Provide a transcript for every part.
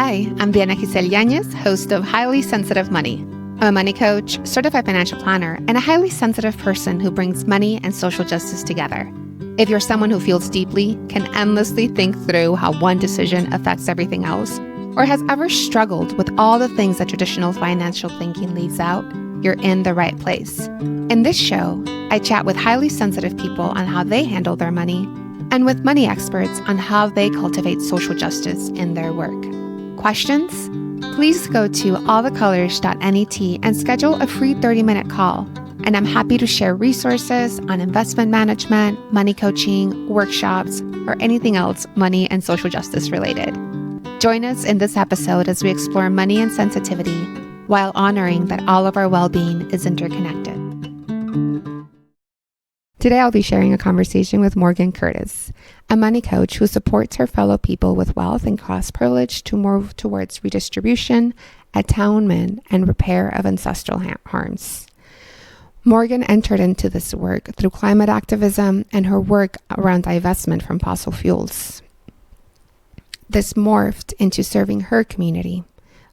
Hi, I'm Diana Giselle Yanez, host of Highly Sensitive Money. I'm a money coach, certified financial planner, and a highly sensitive person who brings money and social justice together. If you're someone who feels deeply, can endlessly think through how one decision affects everything else, or has ever struggled with all the things that traditional financial thinking leaves out, you're in the right place. In this show, I chat with highly sensitive people on how they handle their money, and with money experts on how they cultivate social justice in their work. Questions? Please go to allthecolors.net and schedule a free 30-minute call. And I'm happy to share resources on investment management, money coaching, workshops, or anything else money and social justice related. Join us in this episode as we explore money and sensitivity while honoring that all of our well-being is interconnected. Today, I'll be sharing a conversation with Morgan Curtis, a money coach who supports her fellow people with wealth and class privilege to move towards redistribution, atonement, and repair of ancestral harms. Morgan entered into this work through climate activism and her work around divestment from fossil fuels. This morphed into serving her community,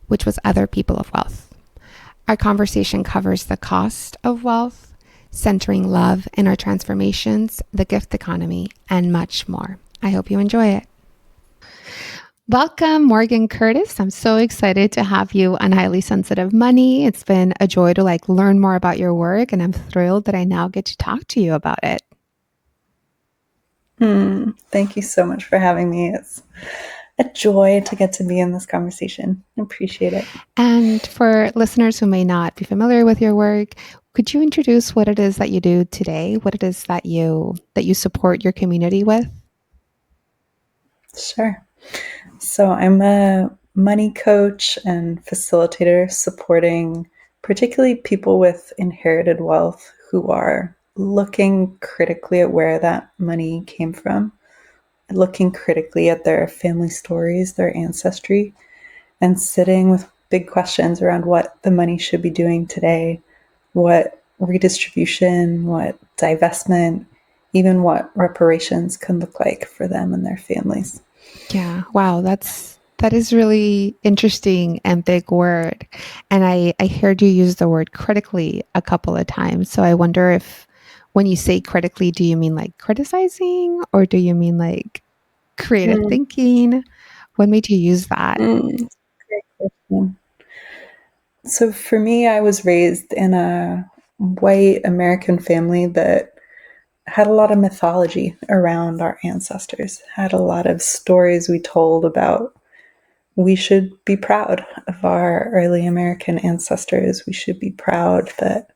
which was other people of wealth. Our conversation covers the cost of wealth, centering love in our transformations, the gift economy, and much more. I hope you enjoy it. Welcome, Morgan Curtis. I'm so excited to have you on Highly Sensitive Money. It's been a joy to learn more about your work, and I'm thrilled that I now get to talk to you about it. Thank you so much for having me. It's a joy to get to be in this conversation. I appreciate it. And for listeners who may not be familiar with your work, could you introduce what it is that you do today? What it is that you support your community with? Sure. So I'm a money coach and facilitator supporting particularly people with inherited wealth who are looking critically at where that money came from, looking critically at their family stories, their ancestry, and sitting with big questions around what the money should be doing today, what redistribution, what divestment, even what reparations can look like for them and their families. Yeah. Wow. That is really interesting and big word. And I heard you use the word critically a couple of times. So I wonder if when you say critically, do you mean criticizing or do you mean creative thinking? What made you use that? Great question. So for me, I was raised in a white American family that had a lot of mythology around our ancestors, had a lot of stories we told about we should be proud of our early American ancestors. We should be proud that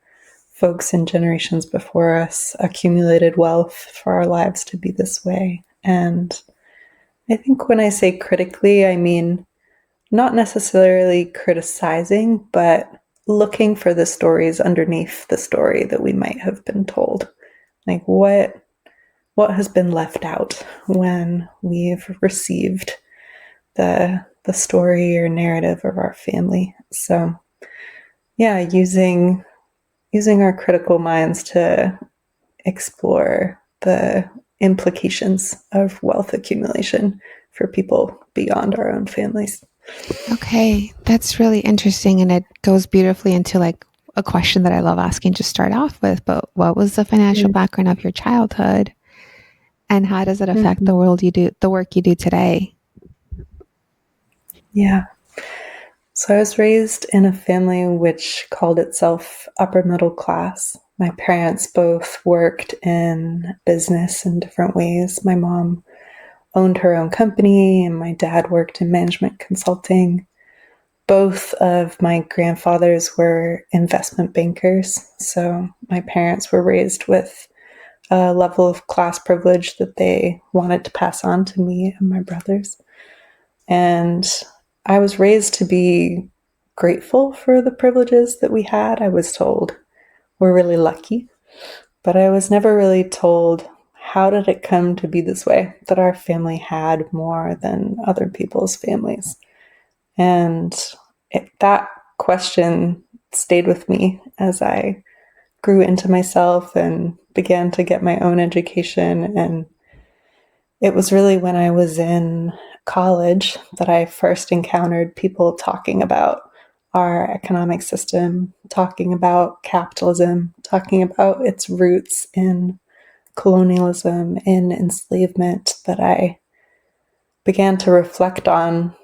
folks in generations before us accumulated wealth for our lives to be this way. And I think when I say critically, I mean not necessarily criticizing, but looking for the stories underneath the story that we might have been told. Like what has been left out when we've received the story or narrative of our family. So yeah, using our critical minds to explore the implications of wealth accumulation for people beyond our own families. Okay, that's really interesting. And it goes beautifully into a question that I love asking to start off with. But what was the financial background of your childhood? And how does it affect the work you do today? Yeah. So I was raised in a family which called itself upper middle class. My parents both worked in business in different ways. My mom owned her own company and my dad worked in management consulting. Both of my grandfathers were investment bankers. So my parents were raised with a level of class privilege that they wanted to pass on to me and my brothers. And I was raised to be grateful for the privileges that we had. I was told we're really lucky, but I was never really told how did it come to be this way, that our family had more than other people's families. And that question stayed with me as I grew into myself and began to get my own education. And it was really when I was in college that I first encountered people talking about our economic system, talking about capitalism, talking about its roots in colonialism, in enslavement, that I began to reflect on,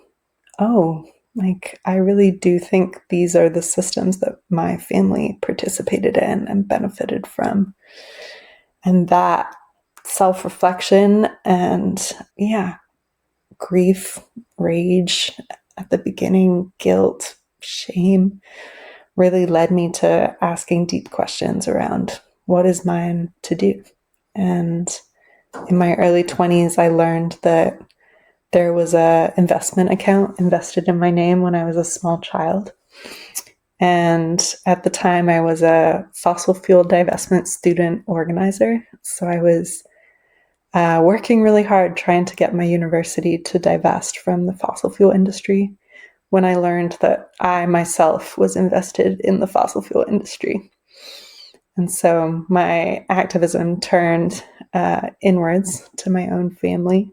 oh, like, I really do think these are the systems that my family participated in and benefited from. And that self-reflection and, yeah, grief, rage at the beginning, guilt, shame, really led me to asking deep questions around what is mine to do. And in my early 20s, I learned that there was a investment account invested in my name when I was a small child. And at the time, I was a fossil fuel divestment student organizer. So I was working really hard trying to get my university to divest from the fossil fuel industry when I learned that I myself was invested in the fossil fuel industry. And so my activism turned inwards to my own family,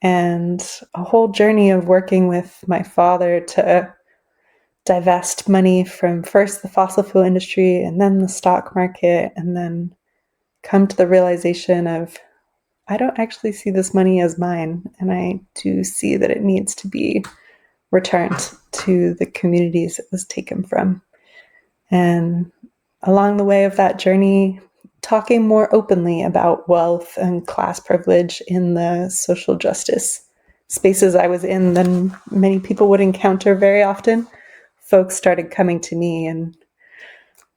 and a whole journey of working with my father to divest money from first the fossil fuel industry and then the stock market, and then come to the realization of, I don't actually see this money as mine, and I do see that it needs to be returned to the communities it was taken from. And along the way of that journey, talking more openly about wealth and class privilege in the social justice spaces I was in than many people would encounter very often, folks started coming to me and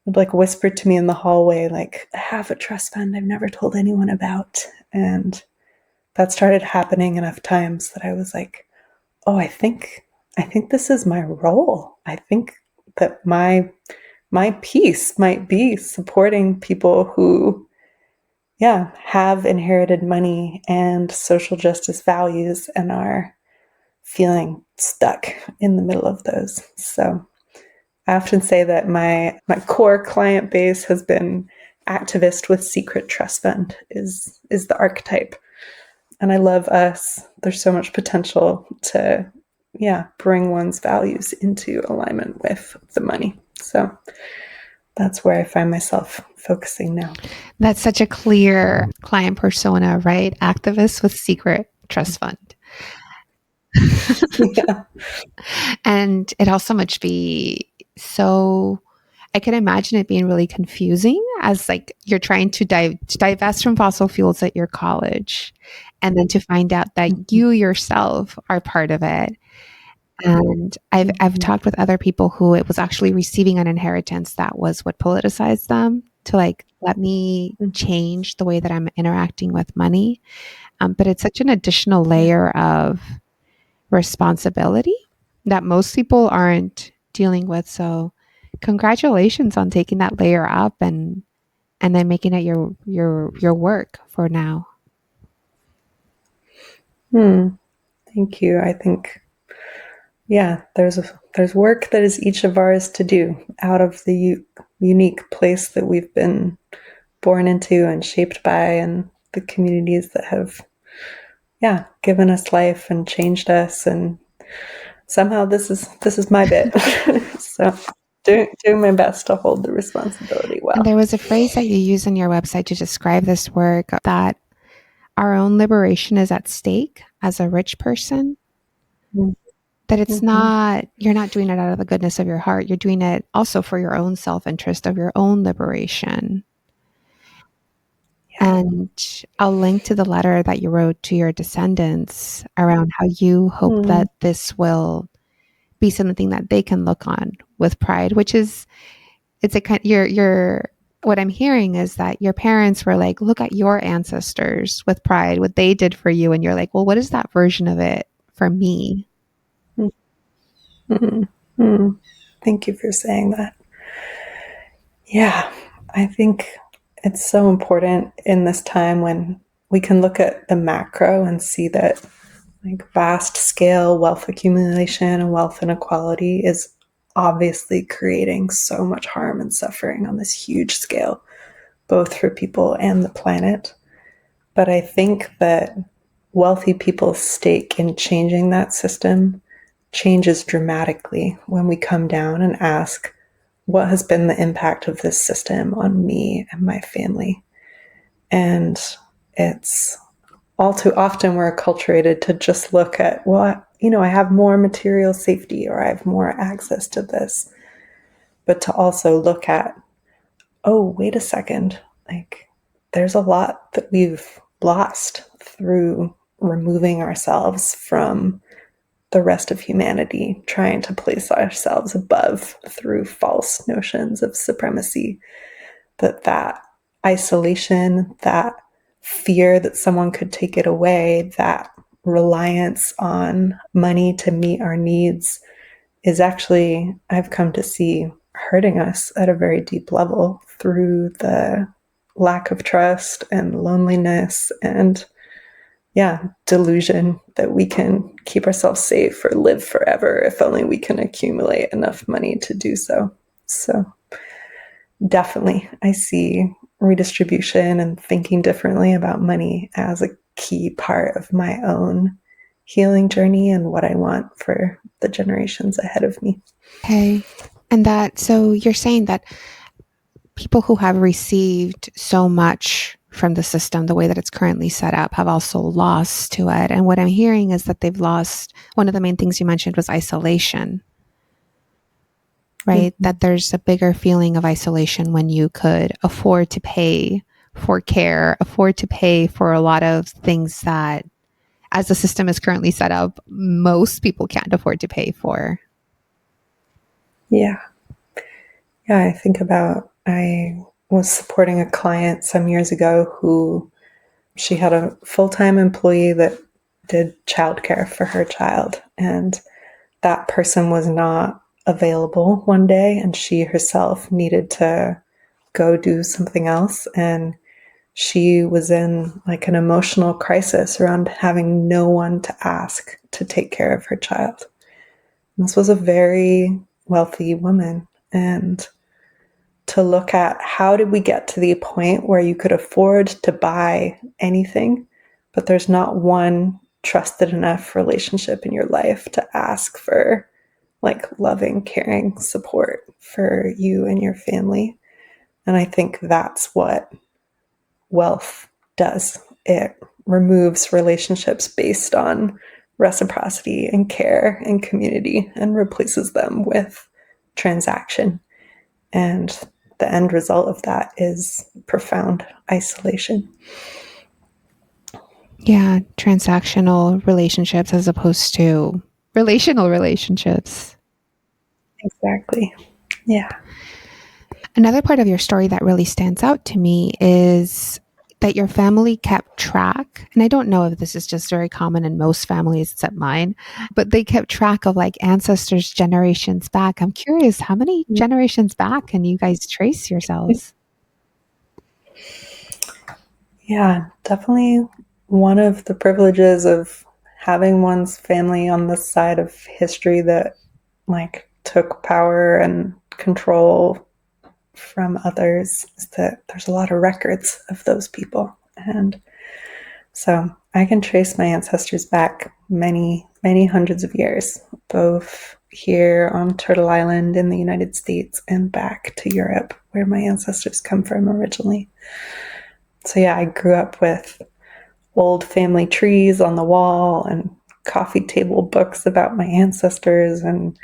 would like whisper to me in the hallway, like, I have a trust fund I've never told anyone about. And that started happening enough times that I was like, oh, I think this is my role. I think that my piece might be supporting people who, yeah, have inherited money and social justice values and are feeling stuck in the middle of those. So I often say that my core client base has been activist with secret trust fund is the archetype. And I love us. There's so much potential to, yeah, bring one's values into alignment with the money. So that's where I find myself focusing now. That's such a clear client persona, right? Activists with secret trust fund. Yeah. And it also must be so, I can imagine it being really confusing as like you're trying to divest from fossil fuels at your college, and then to find out that you yourself are part of it. And I've talked with other people who it was actually receiving an inheritance that was what politicized them to like, let me change the way that I'm interacting with money. But it's such an additional layer of responsibility that most people aren't dealing with. So congratulations on taking that layer up and then making it your work for now. Thank you. I think, yeah, there's work that is each of ours to do out of the unique place that we've been born into and shaped by, and the communities that have, yeah, given us life and changed us. And somehow this is my bit. So doing my best to hold the responsibility well. And there was a phrase that you use on your website to describe this work, that our own liberation is at stake as a rich person. That it's not, you're not doing it out of the goodness of your heart. You're doing it also for your own self-interest of your own liberation. Yeah. And I'll link to the letter that you wrote to your descendants around how you hope that this will be something that they can look on with pride, which is, it's a kind, you're what I'm hearing is that your parents were like, look at your ancestors with pride, what they did for you. And you're like, well, what is that version of it for me? Thank you for saying that. Yeah, I think it's so important in this time when we can look at the macro and see that like vast scale wealth accumulation and wealth inequality is obviously creating so much harm and suffering on this huge scale, both for people and the planet. But I think that wealthy people's stake in changing that system changes dramatically when we come down and ask, what has been the impact of this system on me and my family? And it's all too often we're acculturated to just look at, well, I have more material safety or I have more access to this. But to also look at, oh, wait a second, like there's a lot that we've lost through removing ourselves from the rest of humanity, trying to place ourselves above through false notions of supremacy. That isolation, that fear that someone could take it away, that reliance on money to meet our needs is actually, I've come to see, hurting us at a very deep level through the lack of trust and loneliness and delusion that we can keep ourselves safe or live forever if only we can accumulate enough money to do so. So definitely, I see redistribution and thinking differently about money as a key part of my own healing journey and what I want for the generations ahead of me. Okay. And so you're saying that people who have received so much from the system, the way that it's currently set up, have also lost to it. And what I'm hearing is that they've lost, one of the main things you mentioned was isolation, right? Mm-hmm. That there's a bigger feeling of isolation when you could afford to pay for care, afford to pay for a lot of things that, as the system is currently set up, most people can't afford to pay for. Yeah, I think about, I was supporting a client some years ago who, she had a full-time employee that did childcare for her child, and that person was not available one day, and she herself needed to go do something else, and she was in like an emotional crisis around having no one to ask to take care of her child. And this was a very wealthy woman, and to look at, how did we get to the point where you could afford to buy anything, but there's not one trusted enough relationship in your life to ask for like loving, caring support for you and your family. And I think that's what wealth does. It removes relationships based on reciprocity and care and community and replaces them with transaction. And the end result of that is profound isolation. Yeah, transactional relationships as opposed to relational relationships. Exactly. Yeah. Another part of your story that really stands out to me is that your family kept track, and I don't know if this is just very common in most families except mine, but they kept track of like ancestors generations back. I'm curious, how many generations back can you guys trace yourselves? Yeah, definitely one of the privileges of having one's family on the side of history that like took power and control from others is that there's a lot of records of those people. And so I can trace my ancestors back many, many hundreds of years, both here on Turtle Island in the United States and back to Europe, where my ancestors come from originally. So yeah, I grew up with old family trees on the wall and coffee table books about my ancestors and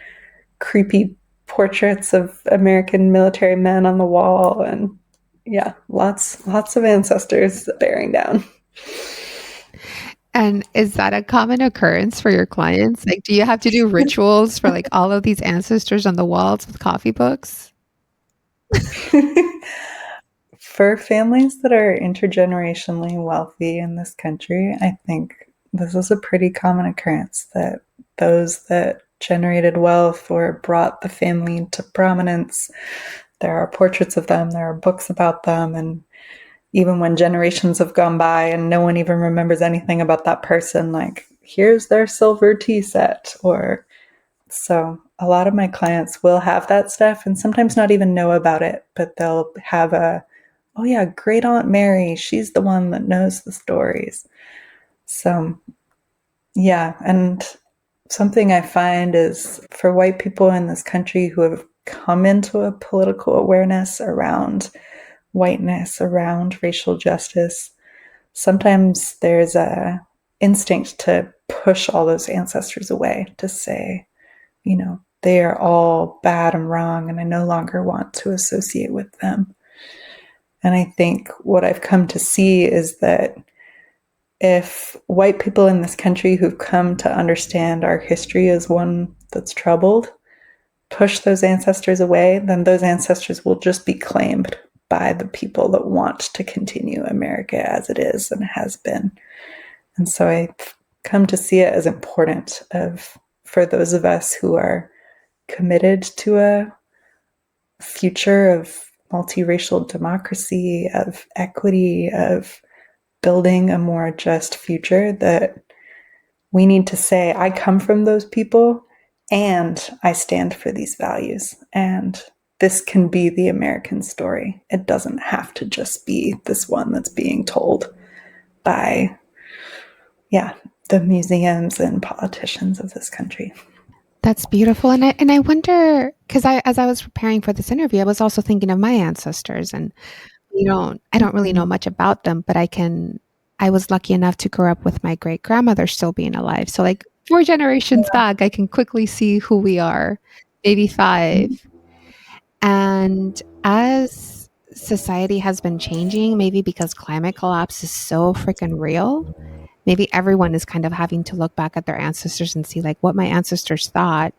creepy portraits of American military men on the wall, and yeah, lots of ancestors bearing down. And is that a common occurrence for your clients? Like, do you have to do rituals for like all of these ancestors on the walls with coffee books? For families that are intergenerationally wealthy in this country, I think this is a pretty common occurrence, that those that generated wealth or brought the family to prominence, there are portraits of them, there are books about them, and even when generations have gone by and no one even remembers anything about that person, like, here's their silver tea set. Or so a lot of my clients will have that stuff and sometimes not even know about it, but they'll have oh yeah, great Aunt Mary, she's the one that knows the stories. So, yeah. And something I find is for white people in this country who have come into a political awareness around whiteness, around racial justice, sometimes there's a instinct to push all those ancestors away, to say, they are all bad and wrong, and I no longer want to associate with them. And I think what I've come to see is that if white people in this country who've come to understand our history as one that's troubled push those ancestors away, then those ancestors will just be claimed by the people that want to continue America as it is and has been. And so I've come to see it as important for those of us who are committed to a future of multiracial democracy, of equity, of building a more just future, that we need to say, I come from those people and I stand for these values. And this can be the American story. It doesn't have to just be this one that's being told by, the museums and politicians of this country. That's beautiful. And I wonder, because as I was preparing for this interview, I was also thinking of my ancestors, and I don't really know much about them, but I was lucky enough to grow up with my great grandmother still being alive. So like 4 generations back, I can quickly see who we are, maybe 5. And as society has been changing, maybe because climate collapse is so freaking real, maybe everyone is kind of having to look back at their ancestors and see like what my ancestors thought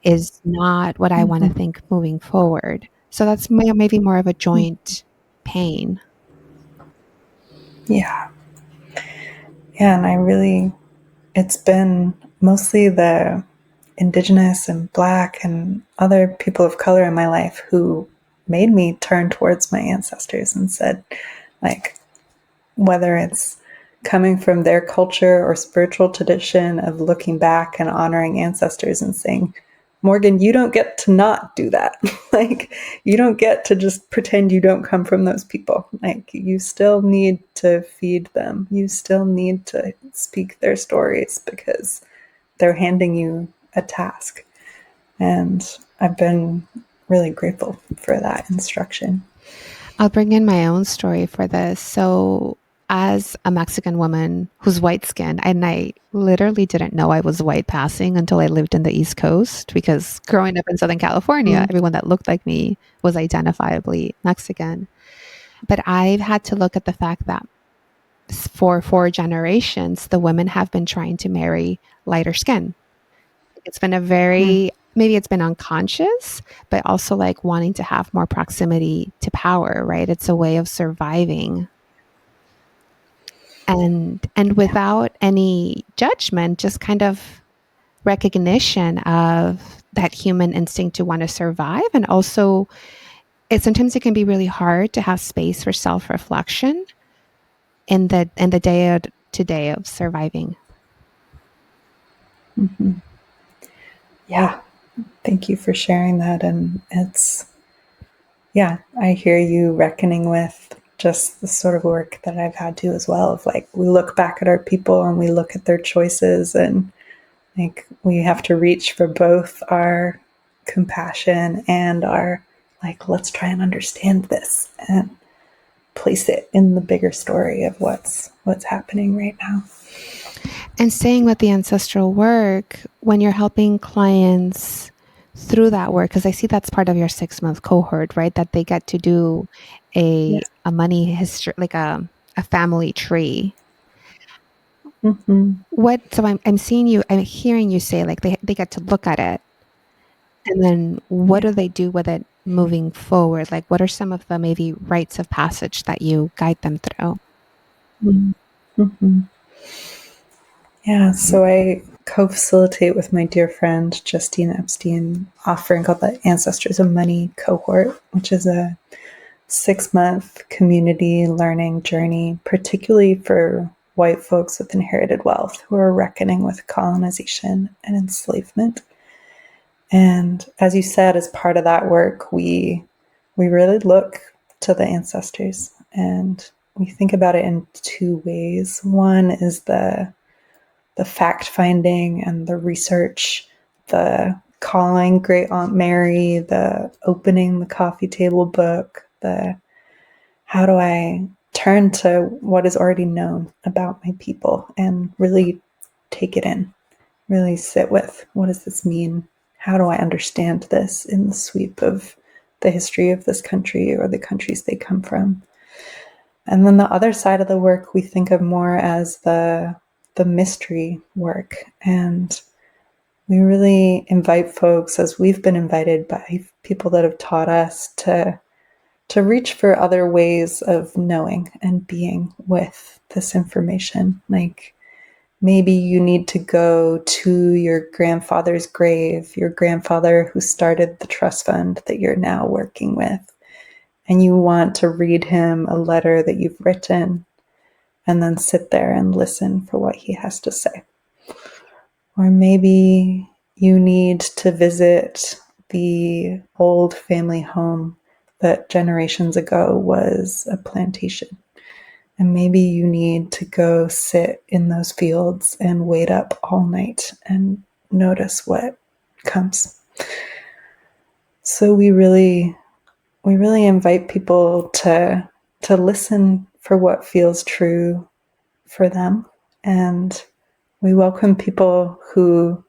is not what I want to think moving forward. So that's maybe more of a joint pain. Yeah. Yeah, and it's been mostly the Indigenous and Black and other people of color in my life who made me turn towards my ancestors and said, like, whether it's coming from their culture or spiritual tradition of looking back and honoring ancestors and saying, Morgan, you don't get to not do that. Like, you don't get to just pretend you don't come from those people. Like, you still need to feed them. You still need to speak their stories because they're handing you a task. And I've been really grateful for that instruction. I'll bring in my own story for this. So, as a Mexican woman who's white skinned, and I literally didn't know I was white passing until I lived in the East Coast, because growing up in Southern California, everyone that looked like me was identifiably Mexican. But I've had to look at the fact that for 4 generations, the women have been trying to marry lighter skin. It's been maybe it's been unconscious, but also like wanting to have more proximity to power, right? It's a way of surviving. And without any judgment, just kind of recognition of that human instinct to want to survive. And also sometimes it can be really hard to have space for self-reflection in the day to day of surviving. Mm-hmm. Yeah. Thank you for sharing that. And I hear you reckoning with just the sort of work that I've had to as well, of like, we look back at our people and we look at their choices, and like we have to reach for both our compassion and our like, let's try and understand this and place it in the bigger story of what's happening right now. And staying with the ancestral work, when you're helping clients through that work, because I see that's part of your 6-month cohort, right? That they get to do a money history, like a family tree. Mm-hmm. So I'm hearing you say like they get to look at it, and then what do they do with it moving forward? Like, what are some of the maybe rites of passage that you guide them through? Mm-hmm. Yeah, so I co-facilitate with my dear friend Justine Epstein, offering called the Ancestors of Money cohort, which is a 6-month community learning journey, particularly for white folks with inherited wealth who are reckoning with colonization and enslavement. And as you said, as part of that work, we really look to the ancestors, and we think about it in two ways. One is the fact finding and the research, the calling Great Aunt Mary, the opening the coffee table book, the how do I turn to what is already known about my people and really take it in, really sit with what does this mean? How do I understand this in the sweep of the history of this country or the countries they come from? And then the other side of the work we think of more as the mystery work. And we really invite folks, as we've been invited by people that have taught us, to reach for other ways of knowing and being with this information. Like maybe you need to go to your grandfather's grave, your grandfather who started the trust fund that you're now working with, and you want to read him a letter that you've written and then sit there and listen for what he has to say. Or maybe you need to visit the old family home that generations ago was a plantation. And maybe you need to go sit in those fields and wait up all night and notice what comes. So we really invite people to listen for what feels true for them. And we welcome people who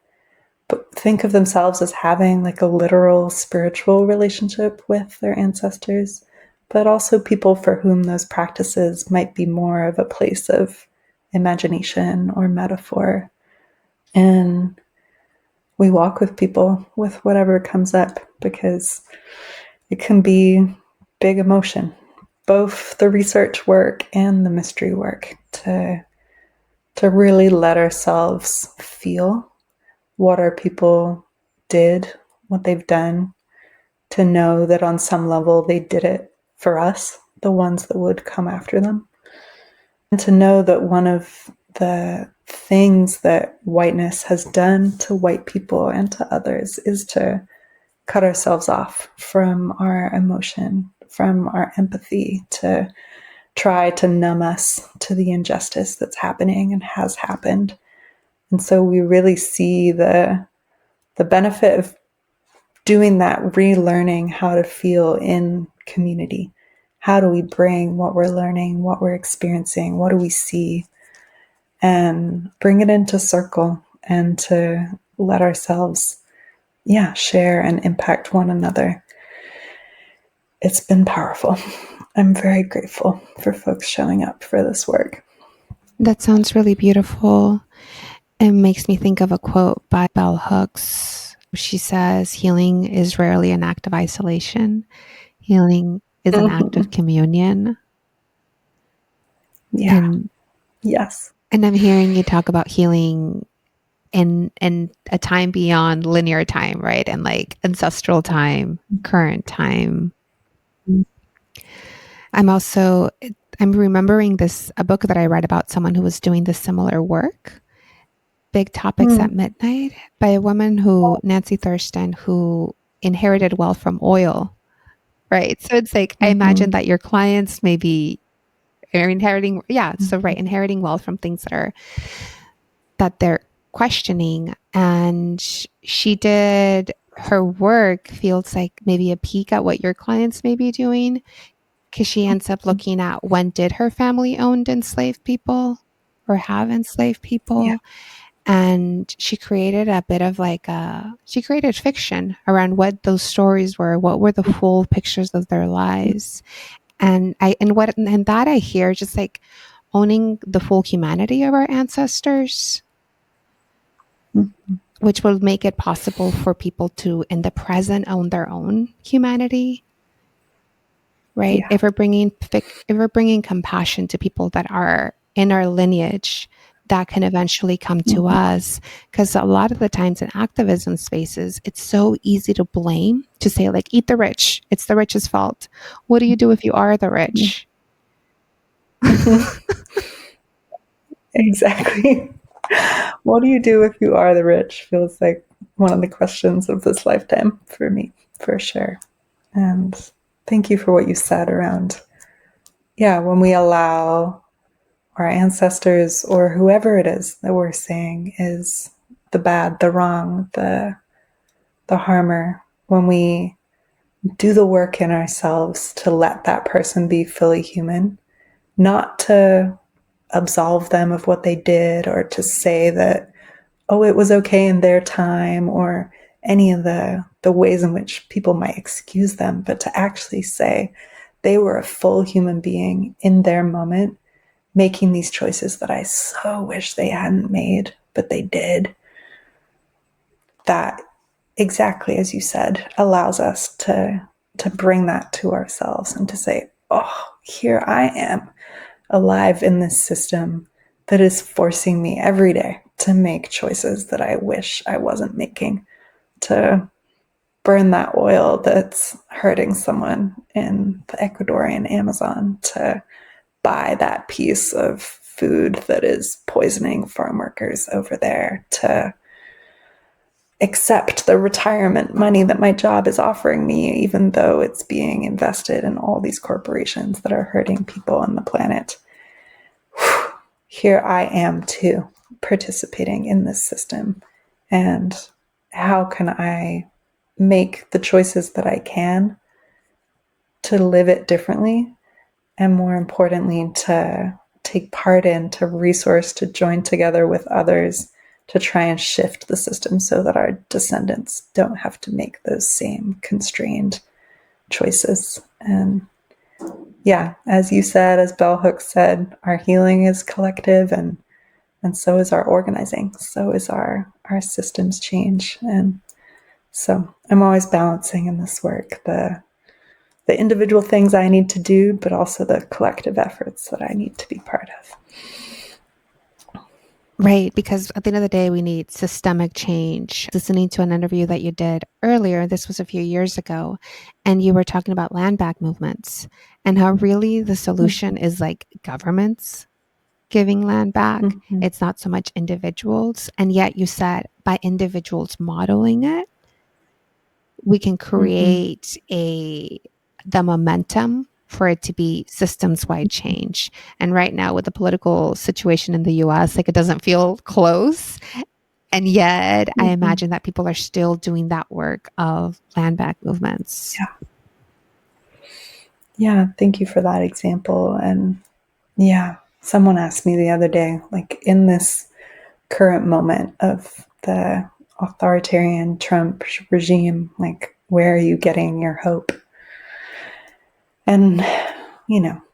think of themselves as having like a literal spiritual relationship with their ancestors, but also people for whom those practices might be more of a place of imagination or metaphor. And we walk with people with whatever comes up, because it can be big emotion, both the research work and the mystery work, to really let ourselves feel what our people did, what they've done, to know that on some level they did it for us, the ones that would come after them. And to know that one of the things that whiteness has done to white people and to others is to cut ourselves off from our emotion, from our empathy, to try to numb us to the injustice that's happening and has happened. And so we really see the benefit of doing that, relearning how to feel in community. How do we bring what we're learning, what we're experiencing, what do we see, and bring it into circle and to let ourselves, share and impact one another. It's been powerful. I'm very grateful for folks showing up for this work. That sounds really beautiful. It makes me think of a quote by Bell Hooks. She says, healing is rarely an act of isolation. Healing is an act of communion. Yeah. Yes. And I'm hearing you talk about healing in a time beyond linear time, right? And like ancestral time, current time. I'm remembering a book that I read about someone who was doing this similar work, Big Topics at Midnight, by a woman Nancy Thurston, who inherited wealth from oil, right? So it's like, I imagine that your clients maybe are inheriting, inheriting wealth from things that they're questioning. And she did, her work feels like maybe a peek at what your clients may be doing, because she ends up looking at when did her family own enslaved people or have enslaved people. Yeah. And she created a bit of she created fiction around what those stories were, what were the full pictures of their lives. And that I hear just like owning the full humanity of our ancestors, which will make it possible for people to, in the present, own their own humanity. Right? Yeah. If we're bringing compassion to people that are in our lineage, that can eventually come to us. Because a lot of the times in activism spaces, it's so easy to blame, to say like, eat the rich. It's the rich's fault. What do you do if you are the rich? Exactly. What do you do if you are the rich? Feels like one of the questions of this lifetime for me, for sure. And thank you for what you said around yeah, when we allow our ancestors or whoever it is that we're saying is the bad, the wrong, the harmer, when we do the work in ourselves to let that person be fully human, not to absolve them of what they did or to say that, oh, it was okay in their time, or any of the ways in which people might excuse them, but to actually say they were a full human being in their moment, making these choices that I so wish they hadn't made, but they did. That, exactly as you said, allows us to bring that to ourselves and to say, oh, here I am alive in this system that is forcing me every day to make choices that I wish I wasn't making, to burn that oil that's hurting someone in the Ecuadorian Amazon, to buy that piece of food that is poisoning farm workers over there, to accept the retirement money that my job is offering me, even though it's being invested in all these corporations that are hurting people on the planet. Here I am too, participating in this system. And how can I make the choices that I can to live it differently? And more importantly, to take part in, to resource, to join together with others to try and shift the system so that our descendants don't have to make those same constrained choices. And yeah, as you said, as Bell Hooks said, our healing is collective, and so is our organizing. So is our systems change. And so I'm always balancing in this work the individual things I need to do, but also the collective efforts that I need to be part of. Right, because at the end of the day, we need systemic change. Listening to an interview that you did earlier, this was a few years ago, and you were talking about land back movements and how really the solution is like governments giving land back. Mm-hmm. It's not so much individuals. And yet you said by individuals modeling it, we can create the momentum for it to be systems-wide change. And right now with the political situation in the US, like it doesn't feel close. And yet I imagine that people are still doing that work of land back movements. Yeah, thank you for that example. And yeah, someone asked me the other day, like in this current moment of the authoritarian Trump regime, like, where are you getting your hope? And,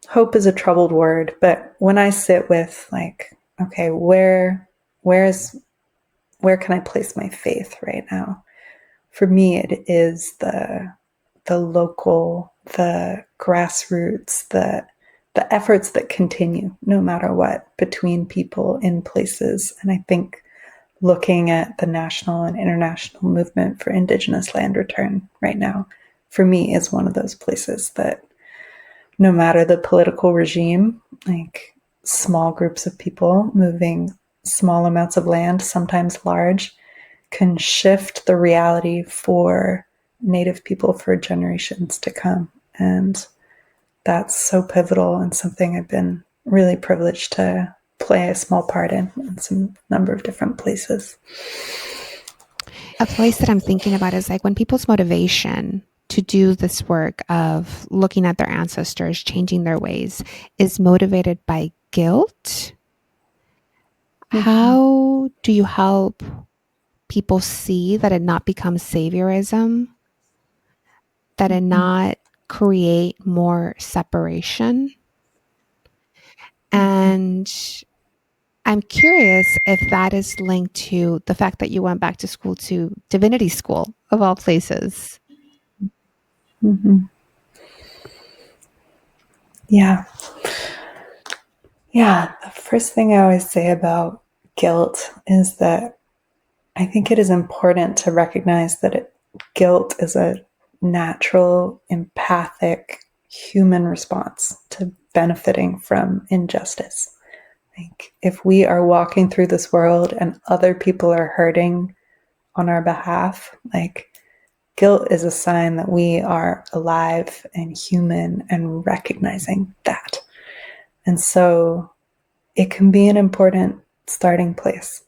hope is a troubled word, but when I sit with like, okay, where can I place my faith right now? For me, it is the local, the grassroots, the efforts that continue no matter what between people in places. And I think looking at the national and international movement for Indigenous land return right now, for me, is one of those places that no matter the political regime, like small groups of people moving small amounts of land, sometimes large, can shift the reality for Native people for generations to come. And that's so pivotal and something I've been really privileged to play a small part in some number of different places. A place that I'm thinking about is like when people's motivation to do this work of looking at their ancestors, changing their ways, is motivated by guilt. How do you help people see that it not becomes saviorism, that it not create more separation? And I'm curious if that is linked to the fact that you went back to school, to Divinity School, of all places. Yeah. Yeah. The first thing I always say about guilt is that I think it is important to recognize that guilt is a natural, empathic, human response to benefiting from injustice. Like, if we are walking through this world and other people are hurting on our behalf, like, guilt is a sign that we are alive and human and recognizing that. And so it can be an important starting place.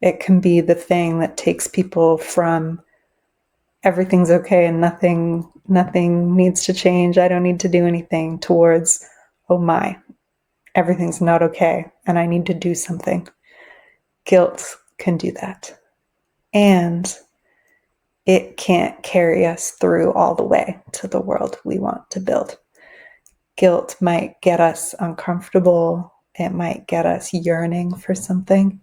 It can be the thing that takes people from everything's okay and nothing needs to change, I don't need to do anything, towards, oh my, everything's not okay and I need to do something. Guilt can do that. And it can't carry us through all the way to the world we want to build. Guilt might get us uncomfortable. It might get us yearning for something.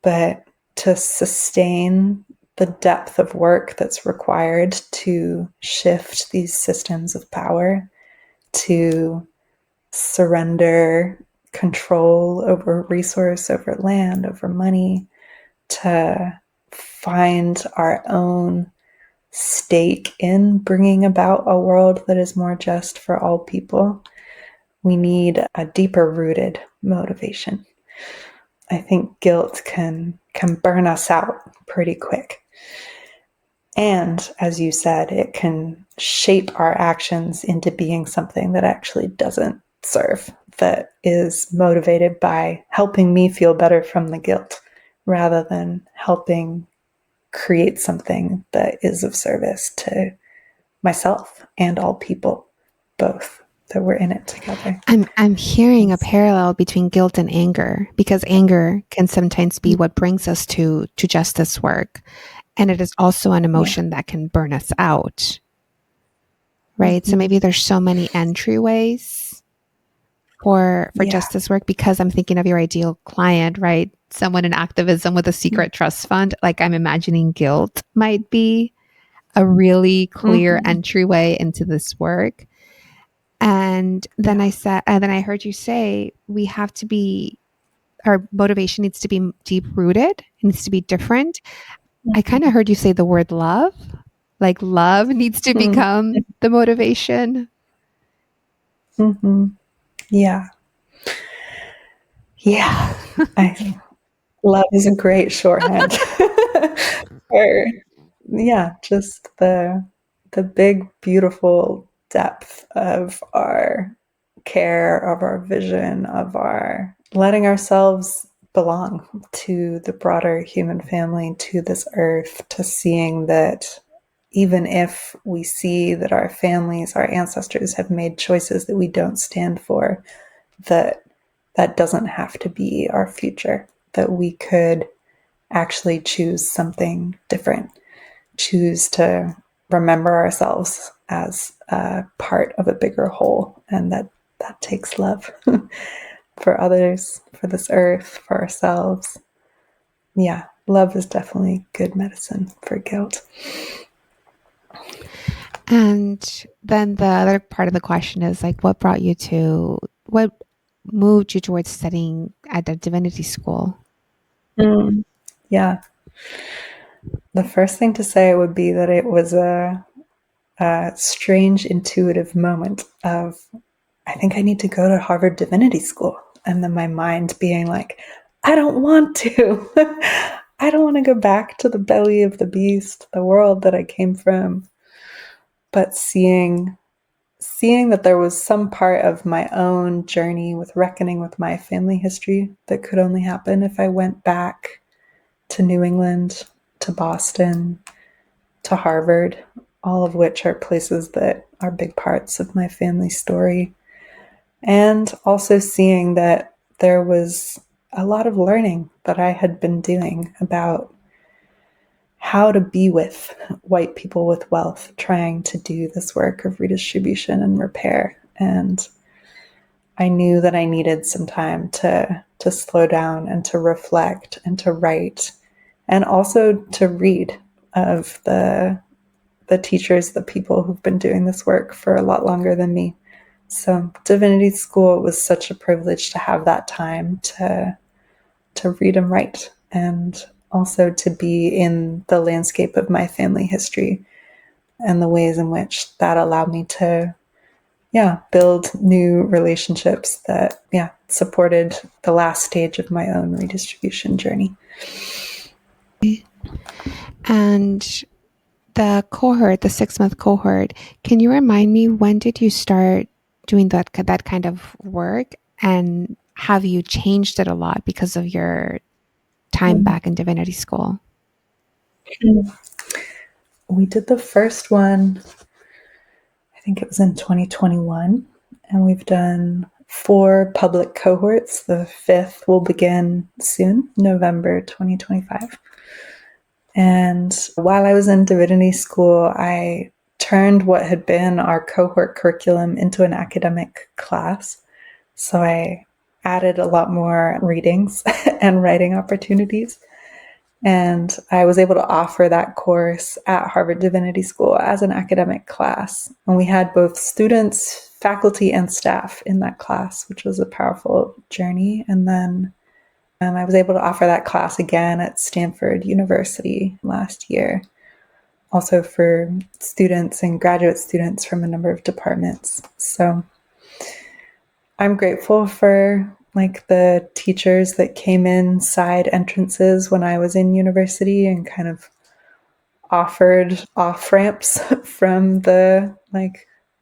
But to sustain the depth of work that's required to shift these systems of power, to surrender control over resource, over land, over money, to find our own stake in bringing about a world that is more just for all people, we need a deeper rooted motivation. I think guilt can burn us out pretty quick. And as you said, it can shape our actions into being something that actually doesn't serve, that is motivated by helping me feel better from the guilt rather than helping create something that is of service to myself and all people, both, that we're in it together. I'm hearing a parallel between guilt and anger, because anger can sometimes be what brings us to justice work. And it is also an emotion that can burn us out. Right? Mm-hmm. So maybe there's so many entryways for justice work, because I'm thinking of your ideal client, right? Someone in activism with a secret trust fund. Like, I'm imagining guilt might be a really clear entryway into this work. And then I heard you say we have to be, our motivation needs to be deep rooted. It needs to be different. I kind of heard you say the word love. Like, love needs to become the motivation. Yeah. Yeah. Love is a great shorthand for, just the big, beautiful depth of our care, of our vision, of our letting ourselves belong to the broader human family, to this earth, to seeing that even if we see that our families, our ancestors have made choices that we don't stand for, that doesn't have to be our future, that we could actually choose something different, choose to remember ourselves as a part of a bigger whole, and that takes love for others, for this earth, for ourselves. Yeah, love is definitely good medicine for guilt. And then the other part of the question is, like, what moved you towards studying at the Divinity School? Yeah. The first thing to say would be that it was a strange intuitive moment of, I think I need to go to Harvard Divinity School. And then my mind being like, I don't want to. I don't want to go back to the belly of the beast, the world that I came from. But seeing that there was some part of my own journey with reckoning with my family history that could only happen if I went back to New England, to Boston, to Harvard, all of which are places that are big parts of my family story. And also seeing that there was a lot of learning that I had been doing about how to be with white people with wealth, trying to do this work of redistribution and repair. And I knew that I needed some time to slow down and to reflect and to write, and also to read of the teachers, the people who've been doing this work for a lot longer than me. So Divinity School was such a privilege to have that time to read and write, and also to be in the landscape of my family history and the ways in which that allowed me to build new relationships that supported the last stage of my own redistribution journey. And the 6-month cohort, can you remind me, when did you start doing that kind of work? And have you changed it a lot because of your time back in divinity school? We did the first one, I think it was in 2021, and we've done 4 public cohorts. The 5th will begin soon, November 2025. And while I was in divinity school, I turned what had been our cohort curriculum into an academic class. So I added a lot more readings and writing opportunities. And I was able to offer that course at Harvard Divinity School as an academic class. And we had both students, faculty, and staff in that class, which was a powerful journey. And then I was able to offer that class again at Stanford University last year, also for students and graduate students from a number of departments. So I'm grateful for the teachers that came in side entrances when I was in university and kind of offered off ramps from the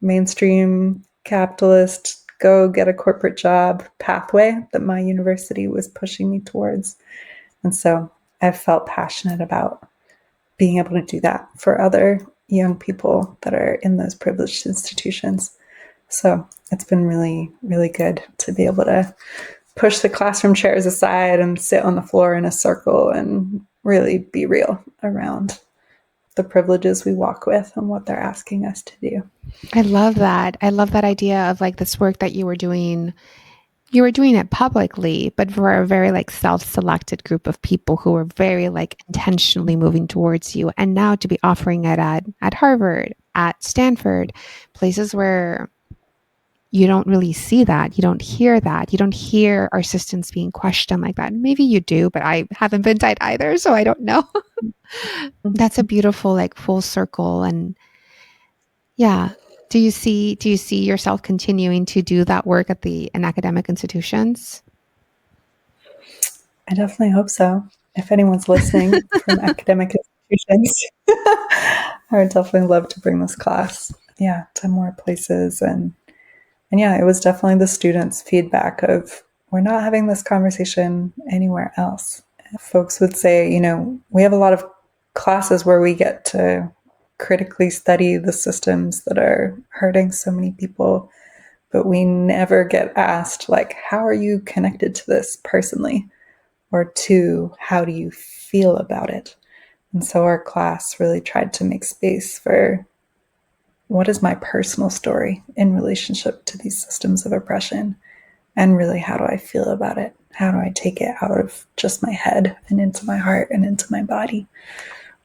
mainstream capitalist go get a corporate job pathway that my university was pushing me towards. And so I've felt passionate about being able to do that for other young people that are in those privileged institutions. So it's been really, really good to be able to push the classroom chairs aside and sit on the floor in a circle and really be real around the privileges we walk with and what they're asking us to do. I love that. I love that idea of this work that you were doing. You were doing it publicly, but for a very self-selected group of people who were very intentionally moving towards you. And now to be offering it at Harvard, at Stanford, places where you don't really see that. You don't hear that. You don't hear our systems being questioned like that. Maybe you do, but I haven't been tight either, so I don't know. That's a beautiful full circle. And yeah. Do you see yourself continuing to do that work in academic institutions? I definitely hope so. If anyone's listening from academic institutions, I would definitely love to bring this class, to more places. And yeah, it was definitely the students' feedback of, we're not having this conversation anywhere else. Folks would say, we have a lot of classes where we get to critically study the systems that are hurting so many people, but we never get asked, how are you connected to this personally? Or 2, how do you feel about it? And so our class really tried to make space for, what is my personal story in relationship to these systems of oppression? And really, how do I feel about it? How do I take it out of just my head and into my heart and into my body?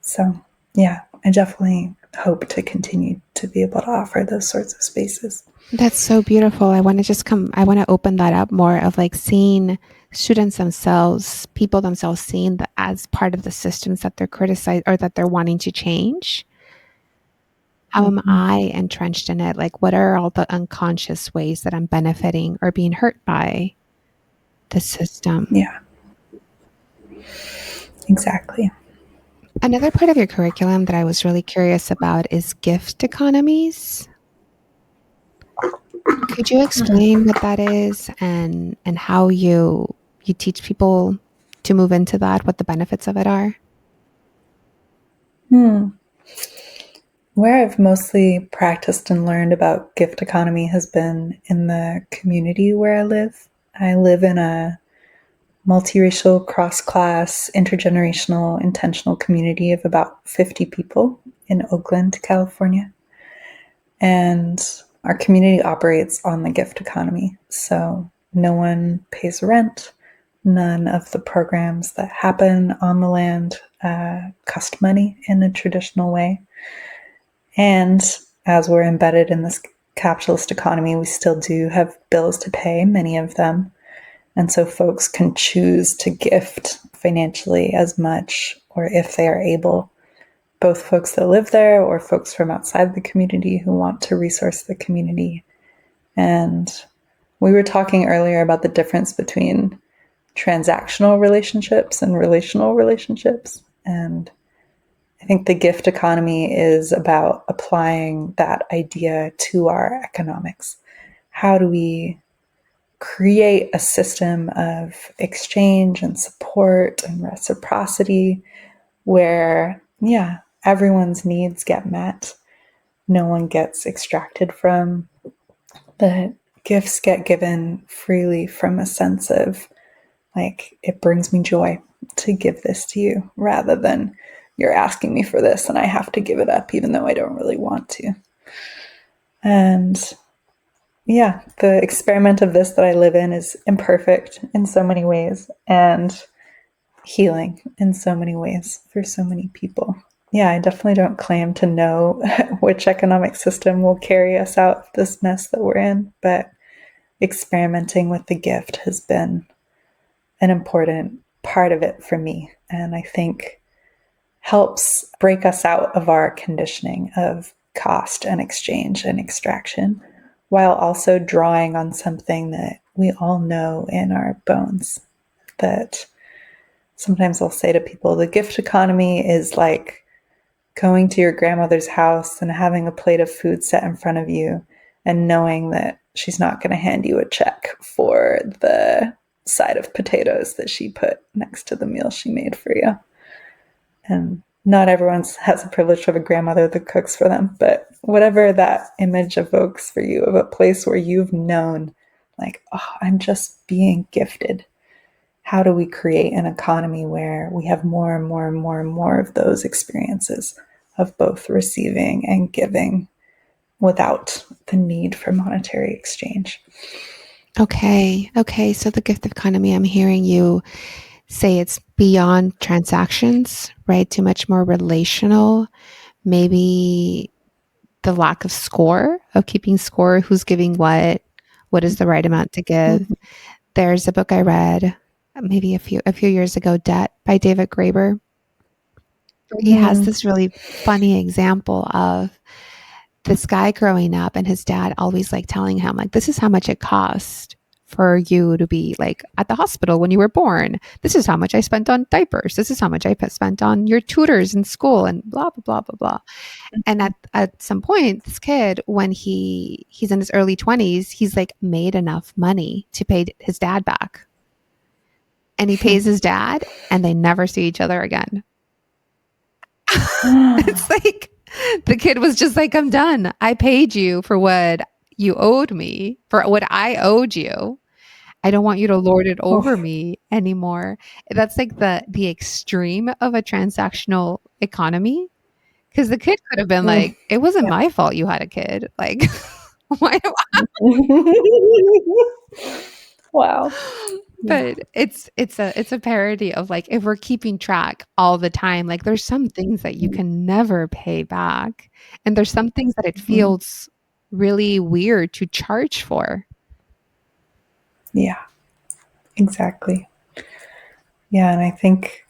So, yeah, I definitely hope to continue to be able to offer those sorts of spaces. That's so beautiful. I want to open that up more of seeing students themselves, people themselves seeing that as part of the systems that they're criticized or that they're wanting to change. How am I entrenched in it? What are all the unconscious ways that I'm benefiting or being hurt by the system? Yeah, exactly. Another part of your curriculum that I was really curious about is gift economies. Could you explain what that is and how you teach people to move into that, what the benefits of it are? Where I've mostly practiced and learned about gift economy has been in the community where I live. I live in a multiracial, cross-class, intergenerational, intentional community of about 50 people in Oakland, California. And our community operates on the gift economy. So no one pays rent. None of the programs that happen on the land cost money in a traditional way. And as we're embedded in this capitalist economy, we still do have bills to pay, many of them. And so folks can choose to gift financially as much, or if they are able, both folks that live there or folks from outside the community who want to resource the community. And we were talking earlier about the difference between transactional relationships and relational relationships. And I think the gift economy is about applying that idea to our economics. How do we create a system of exchange and support and reciprocity where, yeah, everyone's needs get met. No one gets extracted from. That gifts get given freely from a sense of, like, it brings me joy to give this to you rather than you're asking me for this and I have to give it up even though I don't really want to. And yeah, the experiment of this that I live in is imperfect in so many ways and healing in so many ways for so many people. Yeah, I definitely don't claim to know which economic system will carry us out of this mess that we're in, but experimenting with the gift has been an important part of it for me. And I think helps break us out of our conditioning of cost and exchange and extraction, while also drawing on something that we all know in our bones. That sometimes I'll say to people, the gift economy is like going to your grandmother's house and having a plate of food set in front of you and knowing that she's not going to hand you a check for the side of potatoes that she put next to the meal she made for you. And not everyone has the privilege of a grandmother that cooks for them, but whatever that image evokes for you of a place where you've known, like, oh, I'm just being gifted. How do we create an economy where we have more and more and more and more of those experiences of both receiving and giving without the need for monetary exchange? Okay. So the gift economy, I'm hearing you say it's beyond transactions, right? To much more relational. Maybe the lack of score, of keeping score, who's giving what is the right amount to give. Mm-hmm. There's a book I read maybe a few years ago, Debt by David Graeber. He has this really funny example of this guy growing up and his dad always like telling him, like, this is how much it cost for you to be like at the hospital when you were born. This is how much I spent on diapers. This is how much I spent on your tutors in school and blah, blah, blah, blah, blah. And at some point, this kid, when he's in his early 20s, he's like made enough money to pay his dad back. And he pays his dad and they never see each other again. It's like, the kid was just like, I'm done. I paid you for what you owed me, for what I owed you. I don't want you to lord it over me anymore. That's like the extreme of a transactional economy. Because the kid could have been like, it wasn't my fault you had a kid. Like, why do I? Wow. But it's a parody of, like, if we're keeping track all the time, like, there's some things that you can never pay back, and there's some things that it feels really weird to charge for. Yeah, exactly. Yeah, and I think,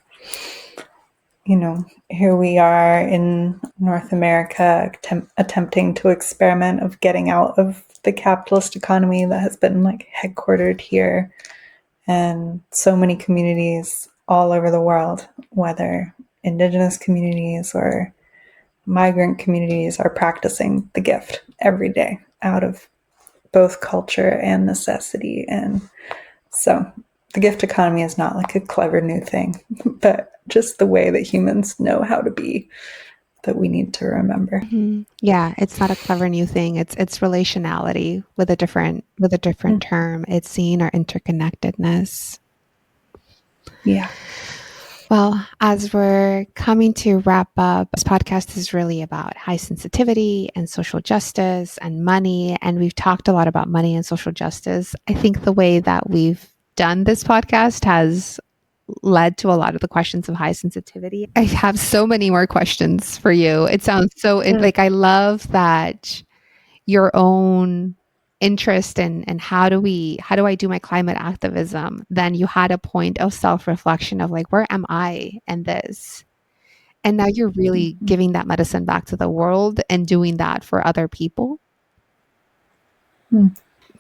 here we are in North America attempting to experiment of getting out of the capitalist economy that has been like headquartered here. And so many communities all over the world, whether indigenous communities or migrant communities, are practicing the gift every day out of both culture and necessity. And so the gift economy is not like a clever new thing, but just the way that humans know how to be, that we need to remember. Mm-hmm. Yeah, it's not a clever new thing. It's relationality with a different term. It's seeing our interconnectedness. Yeah. Well, as we're coming to wrap up, this podcast is really about high sensitivity and social justice and money. And we've talked a lot about money and social justice. I think the way that we've done this podcast has led to a lot of the questions of high sensitivity. I have so many more questions for you. It sounds so like, I love that your own interest in how do I do my climate activism, then you had a point of self-reflection of like, where am I in this? And now you're really giving that medicine back to the world and doing that for other people.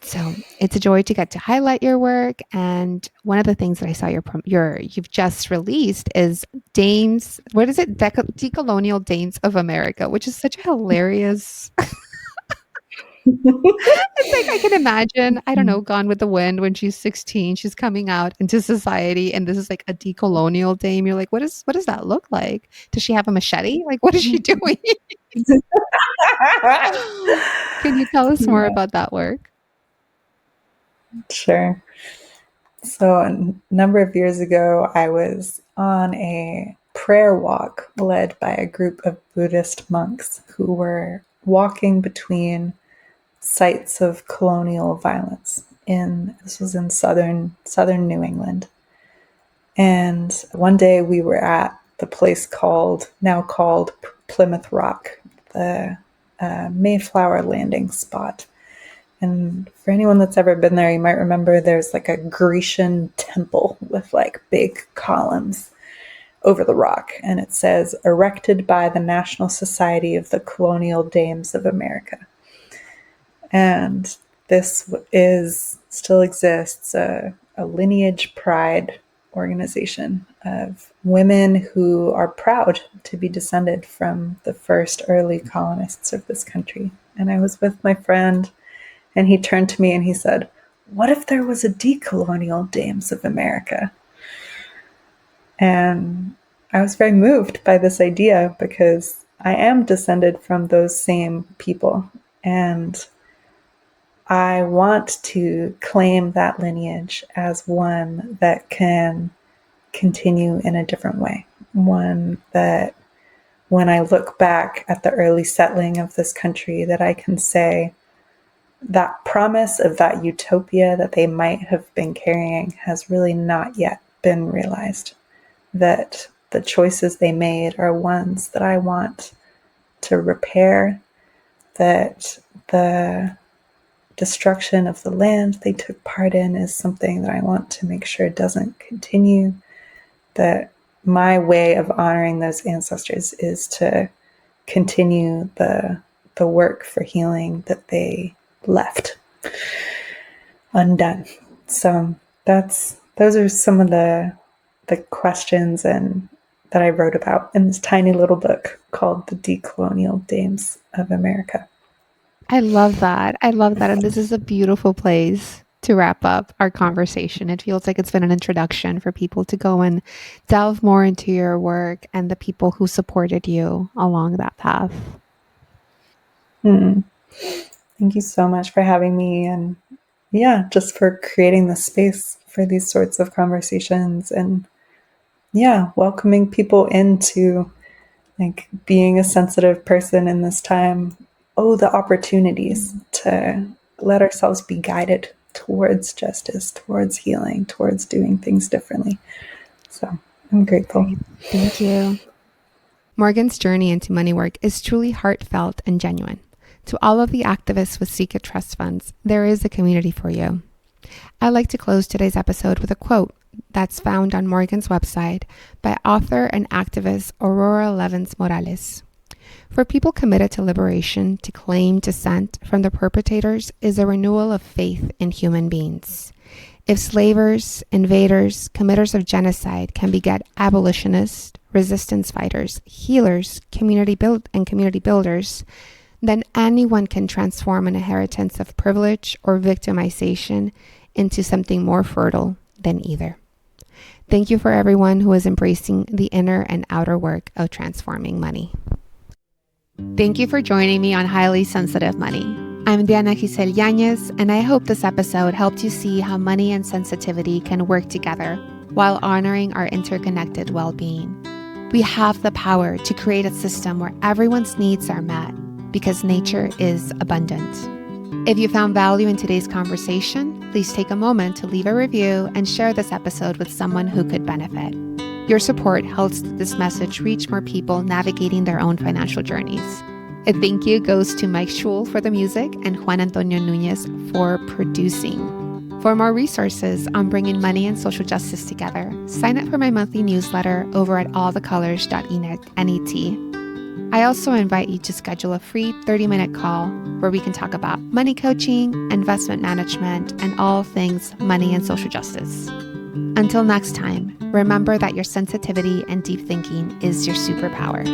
So it's a joy to get to highlight your work. And one of the things that I saw you've just released is Dames, what is it? Decolonial Dames of America, which is such a hilarious It's like I can imagine, I don't know, Gone with the Wind when she's 16, she's coming out into society and this is like a decolonial dame. You're like, what does that look like? Does she have a machete? Like what is she doing? Can you tell us more Yeah, about that work? sure. So a number of years ago, I was on a prayer walk led by a group of Buddhist monks who were walking between sites of colonial violence. This was in southern New England. And one day we were at the place now called Plymouth Rock, the Mayflower landing spot. And for anyone that's ever been there, you might remember there's like a Grecian temple with like big columns over the rock. And it says, erected by the National Society of the Colonial Dames of America. And this still exists, a lineage pride organization of women who are proud to be descended from the first early colonists of this country. And I was with my friend, and he turned to me and he said, "What if there was a decolonial Dames of America?" And I was very moved by this idea because I am descended from those same people. And I want to claim that lineage as one that can continue in a different way. One that when I look back at the early settling of this country, that I can say that promise of that utopia that they might have been carrying has really not yet been realized. That the choices they made are ones that I want to repair, that the destruction of the land they took part in is something that I want to make sure doesn't continue, that my way of honoring those ancestors is to continue the work for healing that they left undone. So those are some of the questions and that I wrote about in this tiny little book called The Decolonial Dames of America. I love that. I love that. And this is a beautiful place to wrap up our conversation. It feels like it's been an introduction for people to go and delve more into your work and the people who supported you along that path. Thank you so much for having me, and just for creating the space for these sorts of conversations, and welcoming people into like being a sensitive person in this time. The opportunities to let ourselves be guided towards justice, towards healing, towards doing things differently. So I'm grateful. Thank you. Morgan's journey into money work is truly heartfelt and genuine. To all of the activists with secret trust funds, there is a community for you. I'd like to close today's episode with a quote that's found on Morgan's website by author and activist Aurora Levins Morales. For people committed to liberation, to claim descent from the perpetrators is a renewal of faith in human beings. If slavers, invaders, committers of genocide can beget abolitionists, resistance fighters, healers, community builders, then anyone can transform an inheritance of privilege or victimization into something more fertile than either. Thank you for everyone who is embracing the inner and outer work of transforming money. Thank you for joining me on Highly Sensitive Money. I'm Diana Giselle Yanez, and I hope this episode helped you see how money and sensitivity can work together while honoring our interconnected well-being. We have the power to create a system where everyone's needs are met because nature is abundant. If you found value in today's conversation, please take a moment to leave a review and share this episode with someone who could benefit. Your support helps this message reach more people navigating their own financial journeys. A thank you goes to Mike Schul for the music and Juan Antonio Nunez for producing. For more resources on bringing money and social justice together, sign up for my monthly newsletter over at allthecolors.net. I also invite you to schedule a free 30-minute call where we can talk about money coaching, investment management, and all things money and social justice. Until next time, remember that your sensitivity and deep thinking is your superpower.